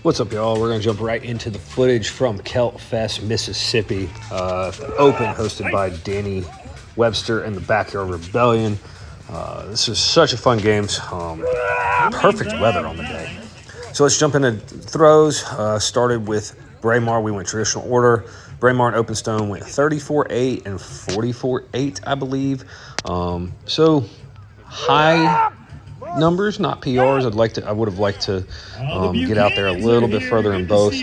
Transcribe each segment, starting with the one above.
What's up, y'all? We're going to jump right into the footage from Celtfest Mississippi, open hosted by Danny Webster and the Backyard Rebellion. This is such a fun game. Perfect weather on the day. So let's jump into throws. Started with Braemar. We went traditional order. Braemar and Open Stone went 34-8 and 44-8, I believe. So high numbers, not PRs. I would have liked to get out there a little bit further in both.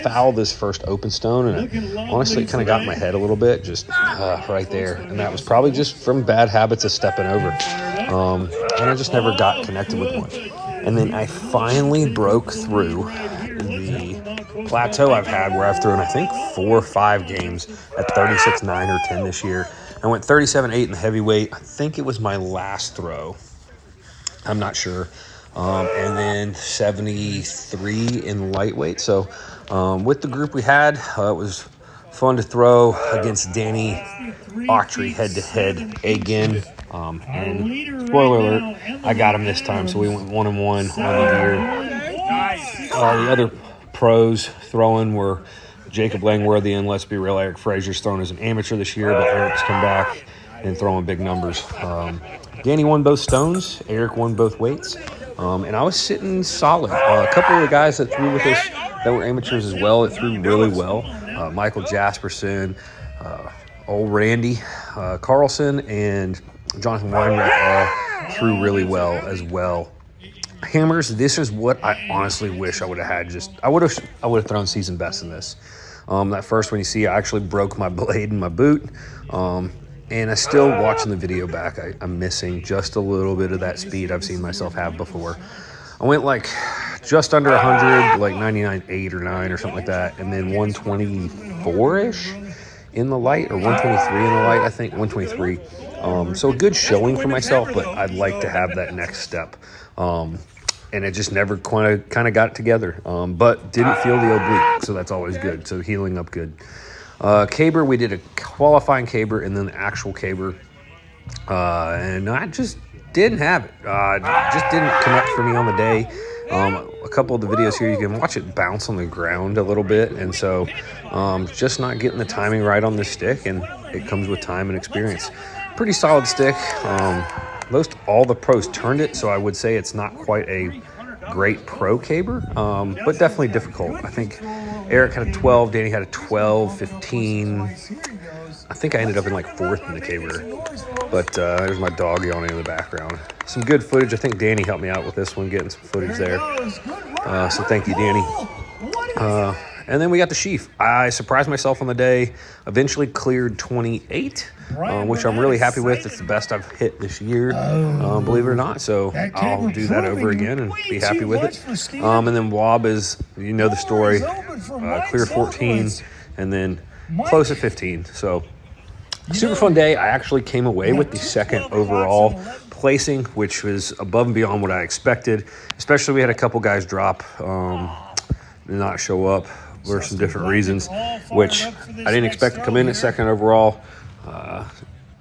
Fouled this first Open Stone, and honestly, it kind of got in my head a little bit, just right there. And that was probably just from bad habits of stepping over. And I just never got connected with one. And then I finally broke through the plateau I've had where I've thrown, I think, 4 or 5 games at 36-9 or 10 this year. I went 37-8 in the heavyweight. I think it was my last throw. I'm not sure. And then 73 in lightweight. So with the group we had, it was fun to throw against Danny Autry head-to-head again. And spoiler alert, I got him this time, so we went 1-1 on the year. The other pros throwing were Jacob Langworthy and, let's be real, Eric Frazier's thrown as an amateur this year, but Eric's come back and throwing big numbers. Danny won both stones. Eric won both weights. And I was sitting solid. A couple of the guys that threw with us that were amateurs as well, it threw really well. Michael Jasperson, old Randy Carlson, and Jonathan Weinreich all threw really well as well. Hammers, this is what I honestly wish I would have had. I would have thrown season best in this. That first one you see, I actually broke my blade in my boot. And I still, watching the video back, I'm missing just a little bit of that speed I've seen myself have before. I went like just under 100, like 99.8 or 9 or something like that, and then 124-ish in the light, or 123 in the light, I think, 123. So a good showing for myself, but I'd like to have that next step. And it just never kind of got it together, but didn't feel the oblique, so that's always good. So healing up good. Caber, we did a qualifying caber and then the actual caber, and I just didn't have it. Just didn't connect for me on the day. A couple of the videos here, you can watch it bounce on the ground a little bit, and so just not getting the timing right on this stick, and it comes with time and experience. Pretty solid stick. Most all the pros turned it, so I would say it's not quite a great pro caber, but definitely difficult. I think Eric had a 12, Danny had a 12, 15. I think I ended up in like 4th in the caber, but there's my dog yawning in the background. Some good footage. I think Danny helped me out with this one, getting some footage there. So thank you, Danny. And then we got the sheaf. I surprised myself on the day, eventually cleared 28, which I'm really happy with. It's the best I've hit this year, believe it or not. So I'll do that over again and be happy with it. And then Wob is, you know the story, clear 14 and then close at 15. So super fun day. I actually came away with the 2nd overall placing, which was above and beyond what I expected. Especially we had a couple guys drop, not show up for some different reasons, which I didn't expect to come in at 2nd overall.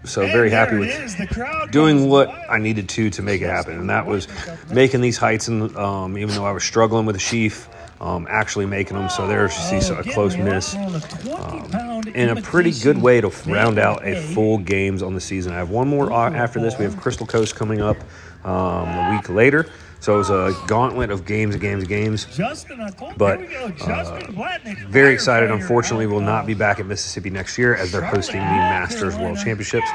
So very happy with doing what I needed to make it happen. And that was making these heights, and even though I was struggling with the sheaf, actually making them. So there's a close miss. And a pretty good way to round out a full games on the season. I have one more after this. We have Crystal Coast coming up a week later. So it was a gauntlet of games. But very excited. Unfortunately, we'll not be back at Mississippi next year as they're hosting the Masters World Championships.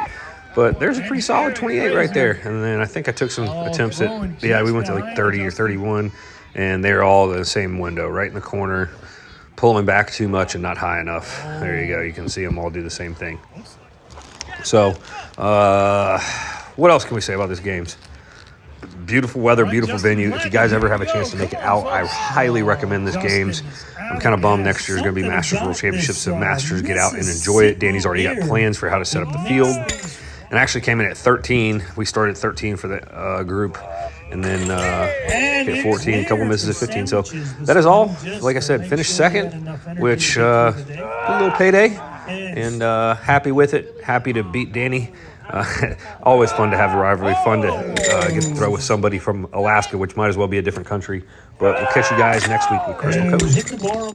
But there's a pretty solid 28 right there. And then I think I took some attempts at, we went to like 30 or 31. And they're all in the same window, right in the corner, pulling back too much and not high enough. There you go. You can see them all do the same thing. So what else can we say about this games? Beautiful weather, beautiful venue. If you guys ever have a chance to make it out, I highly recommend this games. I'm kind of bummed next year is going to be Masters World Championships, so Masters get out and enjoy it. Danny's already got plans for how to set up the field. And actually came in at 13. We started at 13 for the group, and then hit 14, a couple misses at 15. So that is all. Like I said, finished 2nd, which a little payday, and happy with it. Happy to beat Danny. Always fun to have a rivalry, fun to get to throw with somebody from Alaska, which might as well be a different country. But we'll catch you guys next week with Crystal Coast.